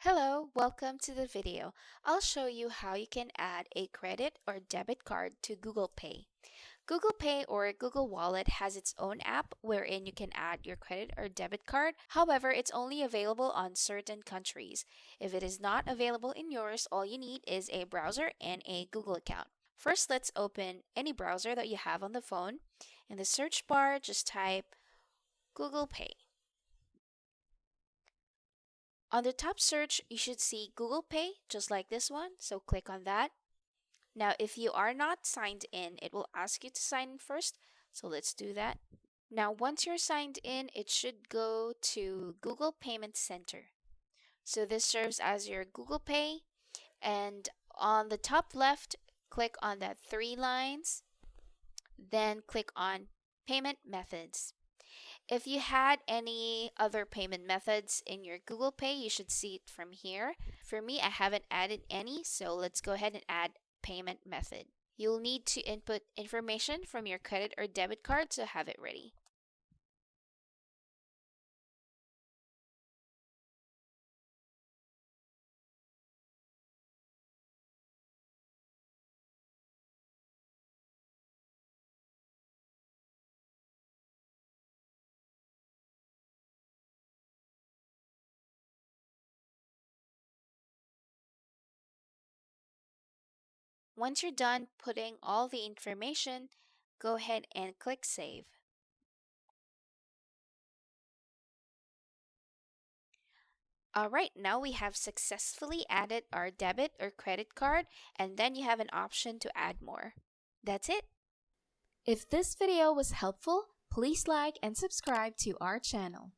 Hello, welcome to the video. I'll show you how you can add a credit or debit card to Google Pay. Google Pay or Google Wallet has its own app wherein you can add your credit or debit card. However, it's only available on certain countries. If it is not available in yours, all you need is a browser and a Google account. First, let's open any browser that you have on the phone. In the search bar, just type Google Pay. On the top search, you should see Google Pay, just like this one, so click on that. Now, if you are not signed in, it will ask you to sign in first, so let's do that. Now, once you're signed in, it should go to Google Payment Center. So this serves as your Google Pay, and on the top left, click on that three lines, then click on Payment Methods. If you had any other payment methods in your Google Pay, you should see it from here. For me, I haven't added any, so let's go ahead and add payment method. You'll need to input information from your credit or debit card to have it ready. Once you're done putting all the information, go ahead and click Save. Alright, now we have successfully added our debit or credit card, and then you have an option to add more. That's it. If this video was helpful, please like and subscribe to our channel.